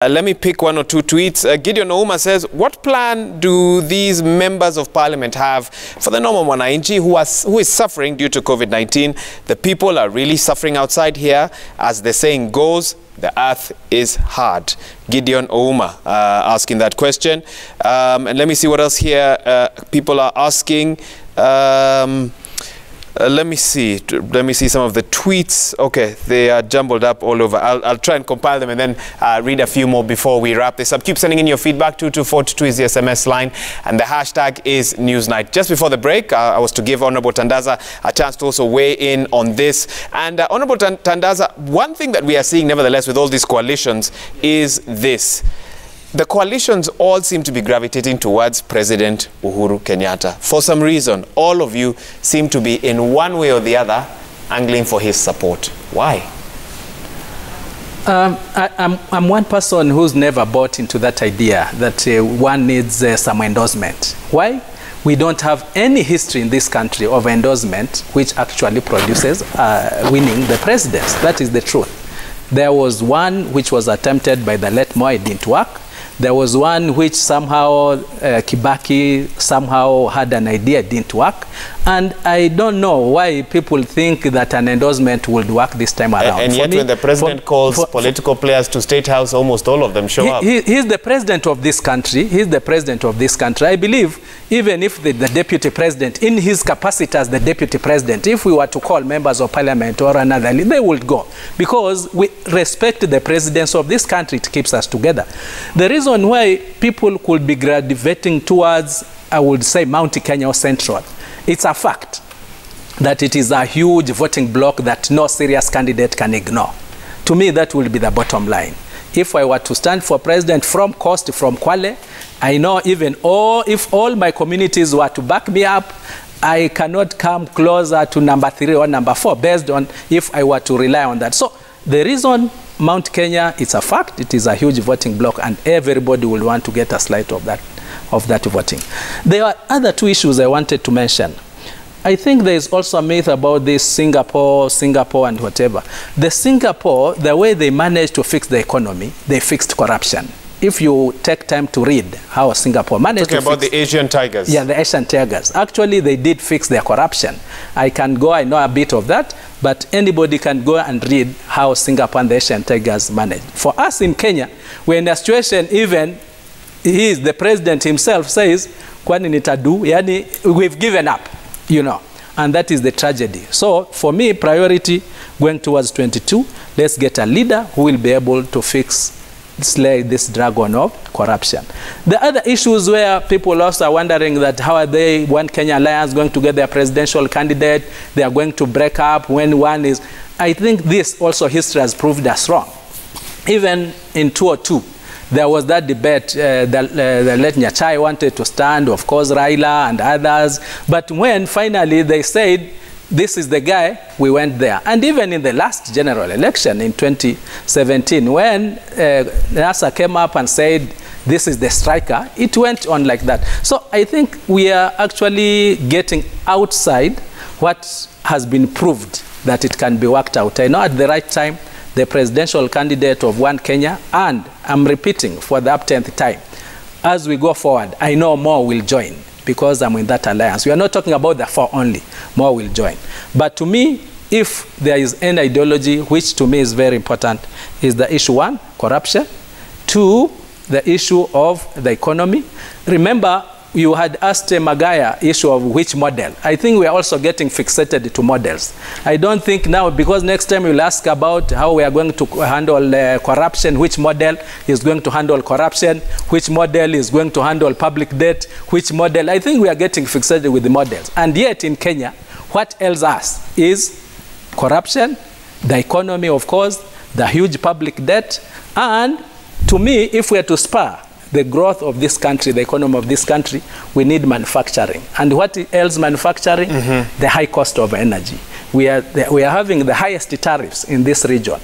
Let me pick one or two tweets. Gideon Ouma says, what plan do these members of parliament have for the normal Mwananchi who is suffering due to COVID-19? The people are really suffering outside here. As the saying goes, the earth is hard. Gideon Ouma asking that question. And let me see what else here people are asking. Let me see some of the tweets. Okay, they are jumbled up all over. I'll try and compile them and then read a few more before we wrap this up. Keep sending in your feedback. 22422 is the SMS line, and the hashtag is Newsnight. Just before the break, I was to give Honorable Tandaza a chance to also weigh in on this. And Honorable Tandaza, one thing that we are seeing nevertheless with all these coalitions is this. The coalitions all seem to be gravitating towards President Uhuru Kenyatta. For some reason, all of you seem to be in one way or the other angling for his support. Why? I'm one person who's never bought into that idea that one needs some endorsement. Why? We don't have any history in this country of endorsement which actually produces winning the presidency. That is the truth. There was one which was attempted by the late Moi, it didn't work. There was one which somehow Kibaki somehow had an idea, it didn't work. And I don't know why people think that an endorsement would work this time around. And yet when the president calls political players to State House, almost all of them show up. He's the president of this country. He's the president of this country. I believe even if the deputy president, in his capacity as the deputy president, if we were to call members of parliament or another, they would go. Because we respect the presidency of this country. It keeps us together. The reason why people could be graduating towards, I would say, Mount Kenya or Central, it's a fact that it is a huge voting bloc that no serious candidate can ignore. To me, that will be the bottom line. If I were to stand for president from Coast, from Kwale, I know even if all my communities were to back me up, I cannot come closer to number 3 or number 4 based on if I were to rely on that. So the reason Mount Kenya, it's a fact, it is a huge voting bloc and everybody will want to get a slice of that voting. There are other two issues I wanted to mention. I think there is also a myth about this Singapore and whatever. The Singapore, the way they managed to fix the economy, they fixed corruption. If you take time to read how Singapore managed to fix... Talking about the Asian tigers. Yeah, the Asian tigers. Actually, they did fix their corruption. I know a bit of that, but anybody can go and read how Singapore and the Asian tigers managed. For us in Kenya, we're in a situation even the president himself says, kwani nitadu, yani we've given up, you know, and that is the tragedy. So for me, priority going towards 22, let's get a leader who will be able to slay this dragon of corruption. The other issues where people also are wondering that how are they, One Kenya Alliance, going to get their presidential candidate, they are going to break up when one is, I think this also history has proved us wrong. Even in 2002, there was that debate, the late Nyachai wanted to stand, of course Raila and others, but when finally they said, this is the guy, we went there. And even in the last general election in 2017, when NASA came up and said, this is the striker, it went on like that. So I think we are actually getting outside what has been proved that it can be worked out. I know at the right time, the presidential candidate of One Kenya, and I'm repeating for the 10th time, as we go forward, I know more will join because I'm in that alliance. We are not talking about the 4 only, more will join. But to me, if there is any ideology, which to me is very important, is the issue 1, corruption, 2, the issue of the economy. Remember, you had asked Magaya issue of which model. I think we are also getting fixated to models. I don't think now, because next time you'll ask about how we are going to handle corruption, which model is going to handle corruption, which model is going to handle public debt, which model. I think we are getting fixated with the models. And yet in Kenya, what ails us is corruption, the economy, of course, the huge public debt, and to me, if we are to spur the growth of this country, the economy of this country, we need manufacturing. And what ails manufacturing? The high cost of energy. We are having the highest tariffs in this region,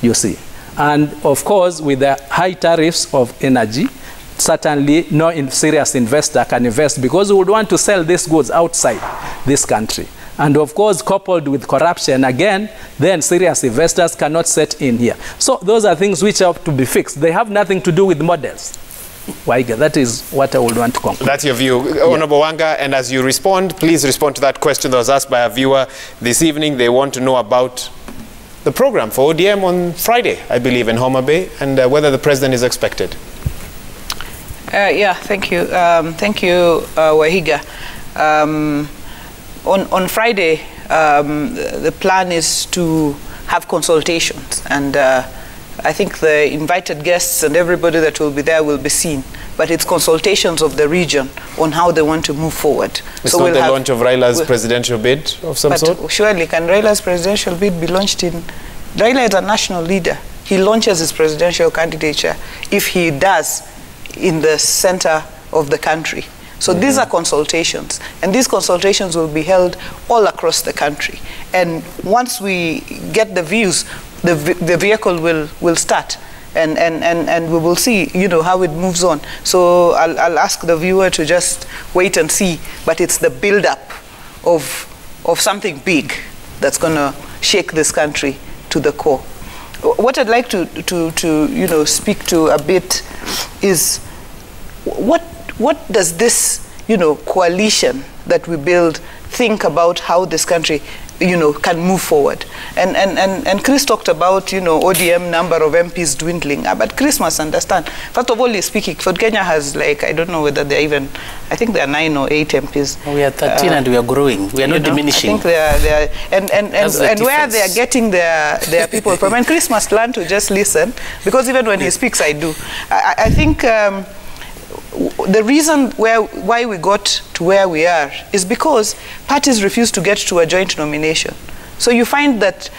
you see. And of course, with the high tariffs of energy, certainly no serious investor can invest because we would want to sell these goods outside this country. And of course, coupled with corruption, again, then serious investors cannot set in here. So those are things which have to be fixed. They have nothing to do with models. Waiga, that is what I would want to conclude. That's your view. Yeah. Honorable Wanga, and as you respond, please respond to that question that was asked by a viewer this evening. They want to know about the program for ODM on Friday, I believe, in Homa Bay, and whether the president is expected. Yeah, thank you. Thank you, Wahiga. On Friday, the plan is to have consultations, and I think the invited guests and everybody that will be there will be seen. But it's consultations of the region on how they want to move forward. It's not the launch of Raila's presidential bid of some sort? Surely, can Raila's presidential bid be launched in... Raila is a national leader. He launches his presidential candidature if he does in the center of the country. So these are consultations, and these consultations will be held all across the country. And once we get the views, the vehicle will start, and we will see, you know, how it moves on. So I'll ask the viewer to just wait and see, but it's the build-up of something big that's going to shake this country to the core. What I'd like to you know, speak to a bit is what does this, you know, coalition that we build think about how this country, you know, can move forward. And Chris talked about, you know, ODM number of MPs dwindling. But Chris must understand, first of all, he's speaking, Ford Kenya has, like, I don't know whether they're even, I think there are 9 or 8 MPs. We are 13 and we are growing. We are not diminishing. I think they are and where they are getting their people from. And Chris must learn to just listen, because even when he speaks, I do. I think the reason why we got to where we are is because parties refuse to get to a joint nomination. So you find that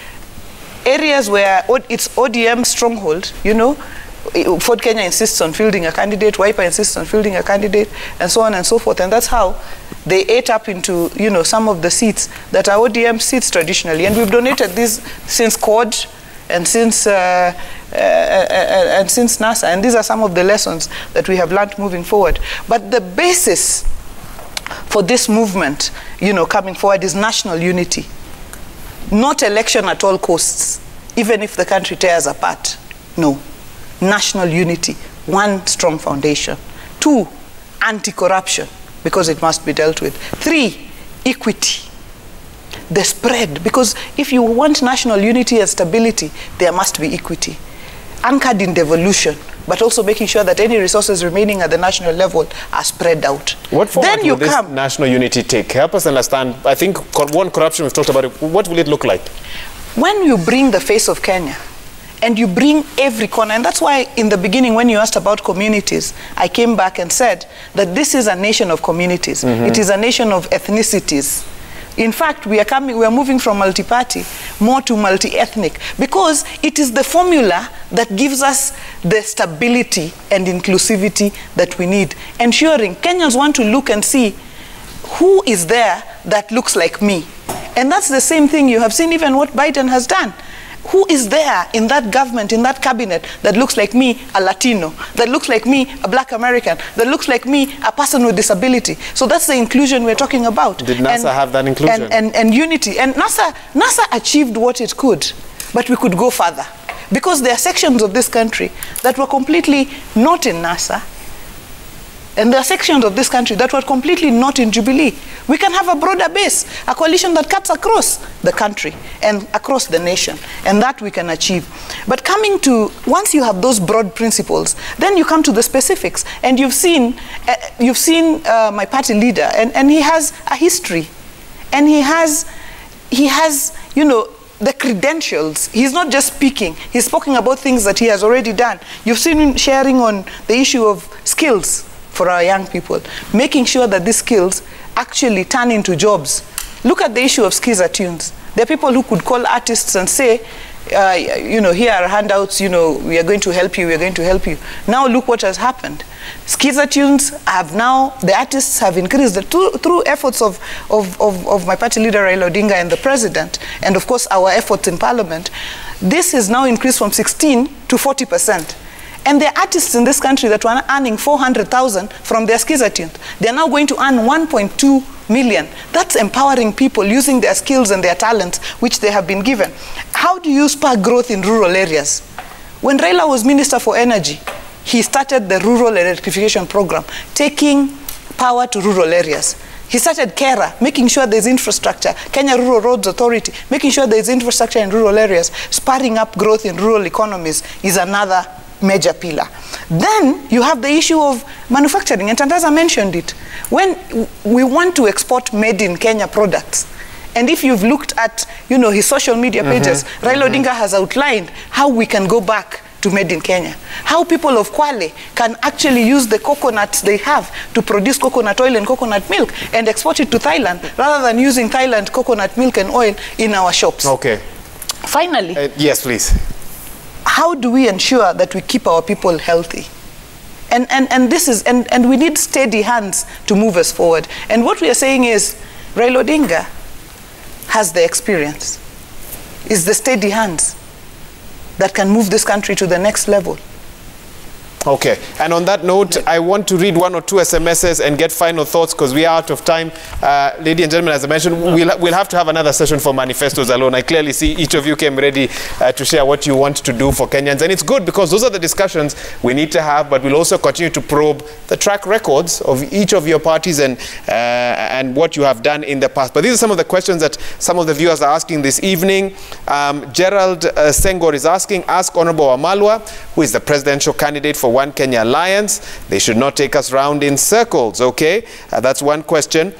areas where it's ODM stronghold, you know, Ford Kenya insists on fielding a candidate, Wiper insists on fielding a candidate, and so on and so forth. And that's how they ate up into, you know, some of the seats that are ODM seats traditionally. And we've donated these since CORD and since NASA, and these are some of the lessons that we have learned moving forward. But the basis for this movement, you know, coming forward is national unity, not election at all costs, even if the country tears apart. No, national unity, one strong foundation. 2, anti-corruption, because it must be dealt with. 3, equity. The spread, because if you want national unity and stability, there must be equity, anchored in devolution, but also making sure that any resources remaining at the national level are spread out. What format will this national unity take? Help us understand. I think one, corruption, we've talked about it. What will it look like? When you bring the face of Kenya, and you bring every corner, and that's why in the beginning when you asked about communities, I came back and said that this is a nation of communities. It is a nation of ethnicities. In fact, we are moving from multi-party more to multi-ethnic, because it is the formula that gives us the stability and inclusivity that we need, ensuring Kenyans want to look and see who is there that looks like me. And that's the same thing you have seen even what Biden has done. Who is there in that government, in that cabinet, that looks like me, a Latino, that looks like me, a Black American, that looks like me, a person with disability? So that's the inclusion we're talking about. Did NASA have that inclusion? And unity. And NASA achieved what it could, but we could go further. Because there are sections of this country that were completely not in NASA, and there are sections of this country that were completely not in Jubilee. We can have a broader base, a coalition that cuts across the country and across the nation, and that we can achieve. But coming to, once you have those broad principles, then you come to the specifics. And you've seen my party leader, and he has a history, and he has, you know, the credentials. He's not just speaking, he's speaking about things that he has already done. You've seen him sharing on the issue of skills for our young people, making sure that these skills actually turn into jobs. Look at the issue of Skiza Tunes. There are people who could call artists and say, you know, here are handouts, you know, we are going to help you, we are going to help you. Now look what has happened. Skiza Tunes have now, the artists have increased through efforts of my party leader Raila Odinga and the president, and of course our efforts in parliament. This has now increased from 16 to 40%. And there are artists in this country that were earning 400,000 from their Skiza Tunes. They are now going to earn 1.2 million. That's empowering people using their skills and their talents which they have been given. How do you spark growth in rural areas? When Raila was Minister for Energy, he started the Rural Electrification Program, taking power to rural areas. He started KERA, making sure there's infrastructure, Kenya Rural Roads Authority, making sure there's infrastructure in rural areas. Spurring up growth in rural economies is another major pillar. Then you have the issue of manufacturing, and Tandaza mentioned it. When we want to export made in Kenya products, and if you've looked at, you know, his social media pages, Raila Odinga has outlined how we can go back to made in Kenya. How people of Kwale can actually use the coconuts they have to produce coconut oil and coconut milk and export it to Thailand rather than using Thailand coconut milk and oil in our shops. Okay. Finally. Yes, please. How do we ensure that we keep our people healthy? And we need steady hands to move us forward. And what we are saying is, Raila Odinga has the experience, is the steady hands that can move this country to the next level. Okay, and on that note, I want to read one or two SMSs and get final thoughts because we are out of time. Ladies and gentlemen, as I mentioned, we'll have to have another session for manifestos alone. I clearly see each of you came ready to share what you want to do for Kenyans. And it's good because those are the discussions we need to have, but we'll also continue to probe the track records of each of your parties and what you have done in the past. But these are some of the questions that some of the viewers are asking this evening. Gerald Sengor is asking, ask Honorable Wamalwa, who is the presidential candidate for One Kenya Alliance. They should not take us round in circles, okay? That's one question.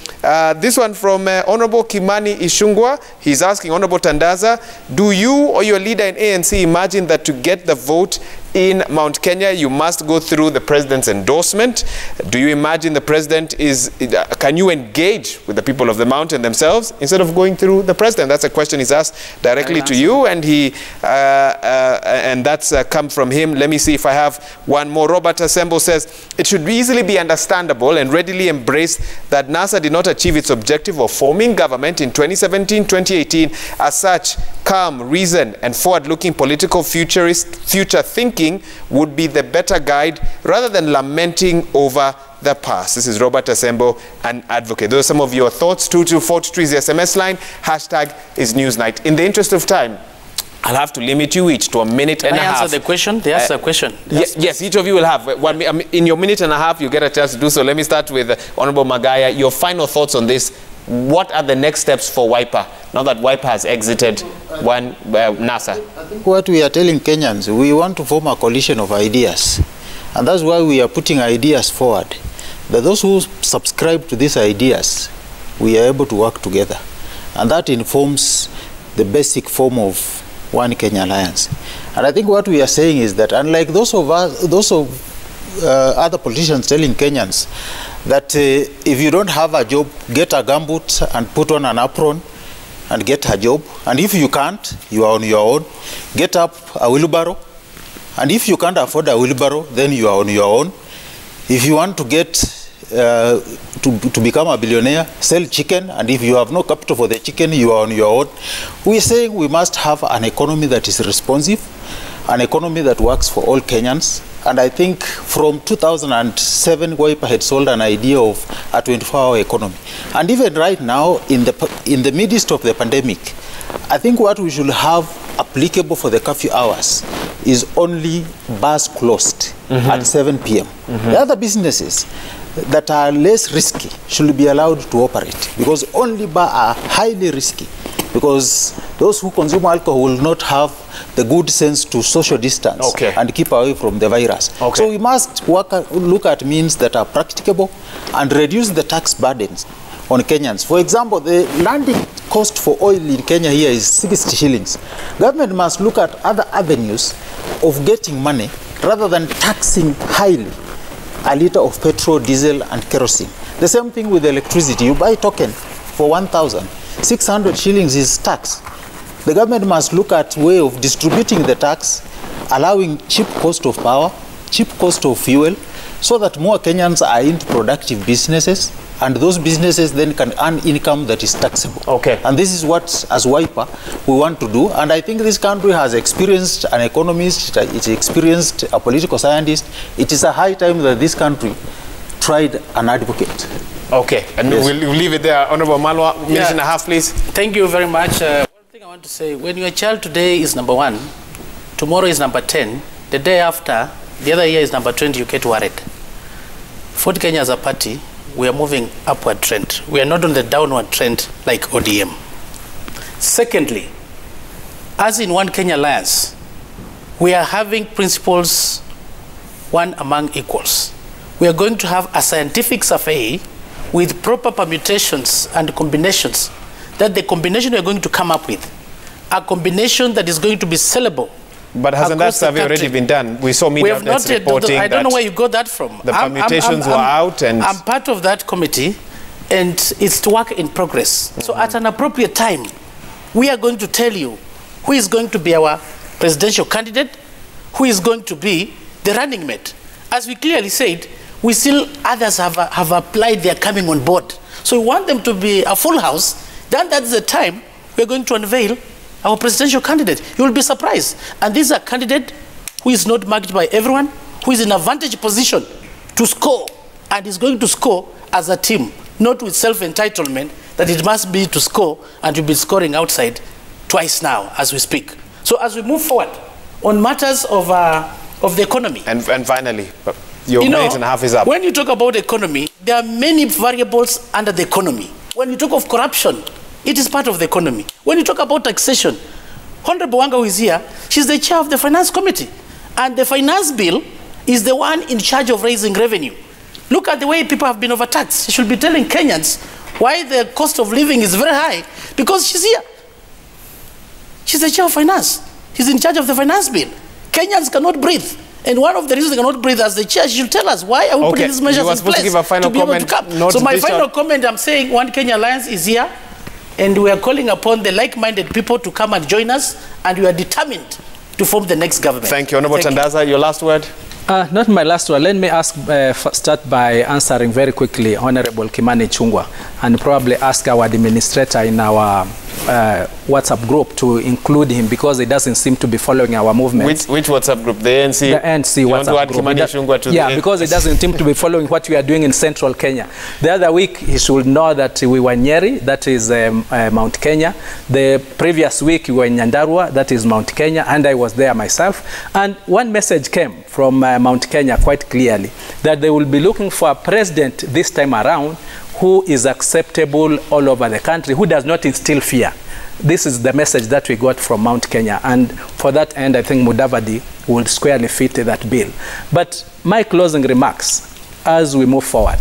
This one from Honorable Kimani Ishungwa. He's asking, Honorable Tandaza, do you or your leader in ANC imagine that to get the vote in Mount Kenya, you must go through the president's endorsement? Do you imagine the president can you engage with the people of the mountain themselves instead of going through the president? That's a question he's asked directly to you, and that's come from him. Let me see if I have one more. Robert Assemble says, it should easily be understandable and readily embraced that NASA did not achieve its objective of forming government in 2017-2018. As such, calm, reason, and forward-looking political future thinking would be the better guide rather than lamenting over the past. This is Robert Assemble, an advocate. Those are some of your thoughts. 22423 is the SMS line. Hashtag is Newsnight. In the interest of time, I'll have to limit you each to a minute and a half. Can I answer the question? Yes, the question. Yes, each of you will have. In your minute and a half, you get a chance to do so. Let me start with Honorable Magaya. Your final thoughts on this. What are the next steps for Wiper, now that Wiper has exited NASA? I think what we are telling Kenyans, we want to form a coalition of ideas. And that's why we are putting ideas forward. But those who subscribe to these ideas, we are able to work together. And that informs the basic form of One Kenya Alliance. And I think what we are saying is that unlike those of other politicians telling Kenyans that if you don't have a job, get a gumboot and put on an apron and get a job. And if you can't, you are on your own. Get up a wheelbarrow. And if you can't afford a wheelbarrow, then you are on your own. If you want to get to become a billionaire, sell chicken. And if you have no capital for the chicken, you are on your own. We are saying we must have an economy that is responsive, an economy that works for all Kenyans. And I think from 2007, Wiper had sold an idea of a 24-hour economy. And even right now, in the midst of the pandemic, I think what we should have applicable for the curfew hours is only bars closed at 7 p.m. The other businesses that are less risky should be allowed to operate, because only bars are highly risky, because those who consume alcohol will not have the good sense to social distance and keep away from the virus. So we must look at means that are practicable and reduce the tax burdens on Kenyans. For example, the landing cost for oil in Kenya here is 60 shillings. Government must look at other avenues of getting money rather than taxing highly a liter of petrol, diesel, and kerosene. The same thing with electricity. You buy a token for 1,600 shillings is tax. The government must look at way of distributing the tax, allowing cheap cost of power, cheap cost of fuel, so that more Kenyans are into productive businesses, and those businesses then can earn income that is taxable. And this is what, as Wiper, we want to do. And I think this country has experienced an economist, it's experienced a political scientist. It is a high time that this country tried an advocate. Okay, and we'll leave it there. Honorable Malwa, minute and a half, please. Thank you very much. One thing I want to say, when your child today is number 1, tomorrow is number 10, the day after, the other year is number 20, you get worried. Ford Kenya as a party, we are moving upward trend. We are not on the downward trend like ODM. Secondly, as in One Kenya Alliance, we are having principles one among equals. We are going to have a scientific survey with proper permutations and combinations, that the combination we are going to come up with, a combination that is going to be sellable. But hasn't that survey already been done? We saw media outlets reporting I don't know where you got that from. The permutations were out, and I'm part of that committee, and it's to work in progress. So at an appropriate time, we are going to tell you who is going to be our presidential candidate, who is going to be the running mate. As we clearly said, we still, others have applied, they are coming on board. So we want them to be a full house. Then that's the time we're going to unveil our presidential candidate. You will be surprised. And this is a candidate who is not marked by everyone, who is in a vantage position to score, and is going to score as a team, not with self-entitlement that it must be to score, and to be scoring outside twice now as we speak. So as we move forward on matters of the economy. And finally, your minute and a half is up. When you talk about economy, there are many variables under the economy. When you talk of corruption, it is part of the economy. When you talk about taxation, Honorable Wanga, who is here, she's the chair of the finance committee. And the finance bill is the one in charge of raising revenue. Look at the way people have been overtaxed. She should be telling Kenyans why the cost of living is very high, because she's here. She's the chair of finance. She's in charge of the finance bill. Kenyans cannot breathe. And one of the reasons they cannot breathe, as the chair, she should tell us why are we putting these measures in place to give a final be able to comment, come. So my final comment, I'm saying One Kenya Alliance is here, and we are calling upon the like-minded people to come and join us, and we are determined to form the next government. Thank you. Honorable Tandaza, your last word? Not my last one. Let me start by answering very quickly Honorable Kimani Chungwa, and probably ask our administrator in our WhatsApp group to include him, because he doesn't seem to be following our movement. Which WhatsApp group? The ANC? The ANC WhatsApp group. Kimani Chungwa to yeah, because he doesn't seem to be following what we are doing in central Kenya. The other week, he should know that we were Nyeri, that is Mount Kenya. The previous week, we were in Nyandarua, that is Mount Kenya, and I was there myself. And one message came from Mount Kenya quite clearly, that they will be looking for a president this time around who is acceptable all over the country, who does not instill fear. This is the message that we got from Mount Kenya, and for that end, I think Mudavadi will squarely fit that bill. But my closing remarks, as we move forward,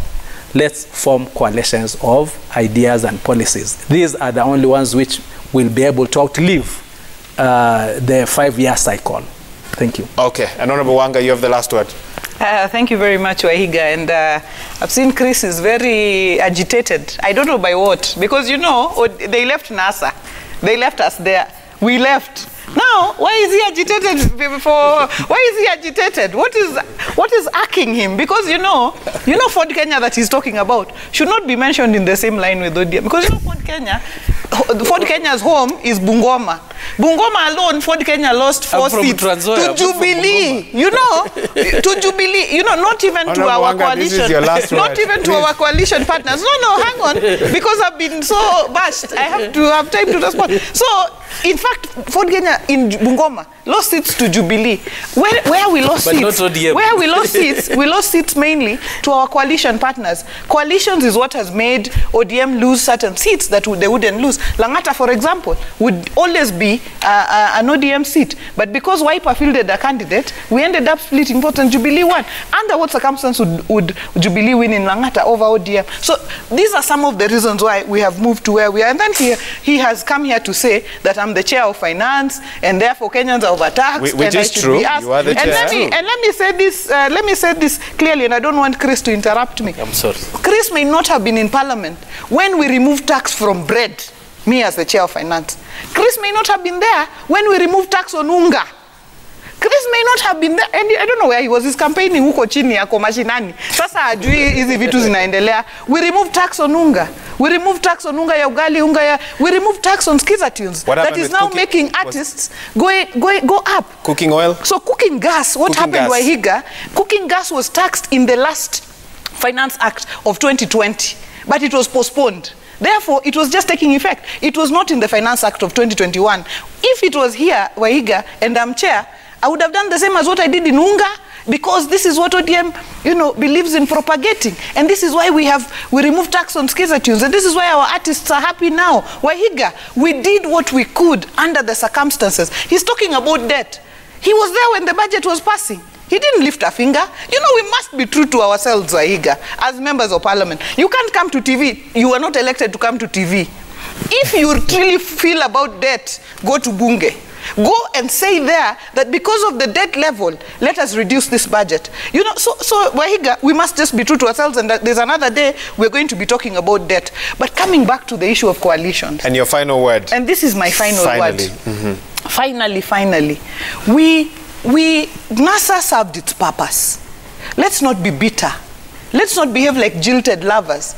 let's form coalitions of ideas and policies. These are the only ones which will be able to outlive the 5-year cycle. Thank you. Okay, and Honorable Wanga, you have the last word. Thank you very much, Wahiga. And I've seen Chris is very agitated. I don't know by what. Because, you know, they left NASA. They left us there. We left. Now, why is he agitated before? Why is he agitated? What is arcing him? Because, you know Ford Kenya that he's talking about should not be mentioned in the same line with ODM. Because, you know, Ford Kenya's home is Bungoma. Bungoma alone, Ford Kenya lost 4 seats to Jubilee. You know, to Jubilee. You know, not even to our coalition. Not even to our coalition partners. No, hang on. Because I've been so bashed, I have to have time to respond. So, in fact, Ford Kenya in Bungoma lost seats to Jubilee. Where we lost seats? Where we lost seats? We lost seats mainly to our coalition partners. Coalitions is what has made ODM lose certain seats that they wouldn't lose. Langata, for example, would always be an ODM seat. But because Wiper fielded a candidate, we ended up splitting votes and Jubilee won. Under what circumstance would Jubilee win in Langata over ODM? So these are some of the reasons why we have moved to where we are. And then he has come here to say that I'm the chair of finance, and therefore Kenyans are overtaxed. Which is true. You are the chair. And let me say this clearly, and I don't want Chris to interrupt me. I'm sorry. Chris may not have been in Parliament when we removed tax from bread, me as the chair of finance. Chris may not have been there when we removed tax on unga. Chris may not have been there, and I don't know where he was. He's campaigning huko chini yako mashinani. Sasa ajui hizi vitu zinaendelea. We removed tax on unga. We removed tax on unga ya ugali, we removed tax on skiza tunes. That is now making artists go up. Cooking oil? So cooking gas, what happened, Wahiga? Cooking gas was taxed in the last Finance Act of 2020. but it was postponed. Therefore, it was just taking effect. It was not in the Finance Act of 2021. If it was here, Wahiga, and I'm chair, I would have done the same as what I did in Unga, because this is what ODM, believes in propagating. And this is why we removed tax on skiza tunes. And this is why our artists are happy now. Wahiga, we did what we could under the circumstances. He's talking about debt. He was there when the budget was passing. He didn't lift a finger. We must be true to ourselves, Wahiga, as members of parliament. You can't come to TV. You were not elected to come to TV. If you really feel about debt, go to Bunge. Go and say there that because of the debt level, let us reduce this budget. So Wahiga, we must just be true to ourselves, and there's another day we're going to be talking about debt. But coming back to the issue of coalitions. And your final word. And this is my final word. Mm-hmm. Finally. NASA served its purpose. Let's not be bitter. Let's not behave like jilted lovers.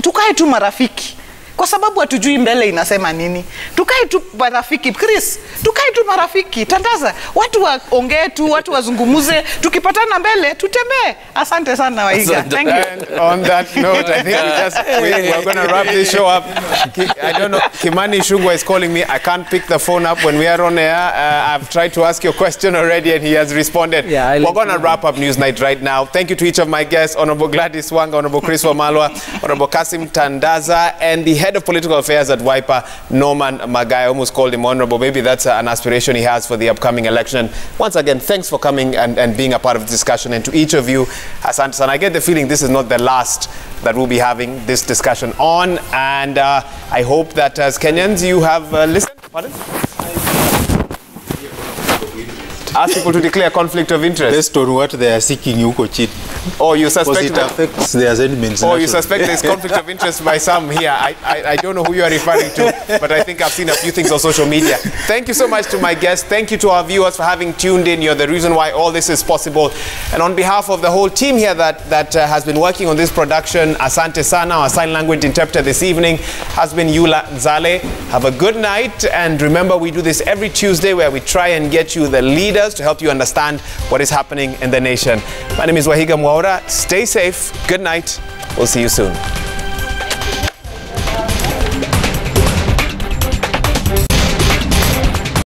Tukae tu marafiki. Kwa sababu hatujui mbele inasema nini. Tukae tu marafiki. Chris, tukae tu marafiki. Tandaza, watu waongee tu, watu wazungumuze. Tukipatana mbele, tutembee. Asante sana Wahiga. Thank you. And on that note, I think we're going to wrap this show up. I don't know, Kimani Shungwa is calling me. I can't pick the phone up when we are on air. I've tried to ask your question already and he has responded. Yeah, we're going to wrap up Newsnight right now. Thank you to each of my guests, Honorable Gladys Wanga, Honorable Chris Wamalwa, Honorable Kasim Tandaza, and the Head of Political Affairs at Wiper, Norman Magai. I almost called him Honorable. Maybe that's an aspiration he has for the upcoming election. Once again, thanks for coming and being a part of the discussion. And to each of you, Asante Sana, I get the feeling this is not the last that we'll be having this discussion on. And I hope that as Kenyans, you have listened. Pardon? Ask people to declare conflict of interest. Based on what they are seeking, you could cheat. Oh, you suspect it affects their sentiments. Oh, you suspect there's conflict of interest by some here. I don't know who you are referring to, but I think I've seen a few things on social media. Thank you so much to my guests. Thank you to our viewers for having tuned in. You're the reason why all this is possible. And on behalf of the whole team here that has been working on this production, Asante Sana, our sign language interpreter this evening, has been Yula Zale. Have a good night. And remember, we do this every Tuesday where we try and get you the leaders to help you understand what is happening in the nation. My name is Wahiga Mwaura. Stay safe. Good night. We'll see you soon.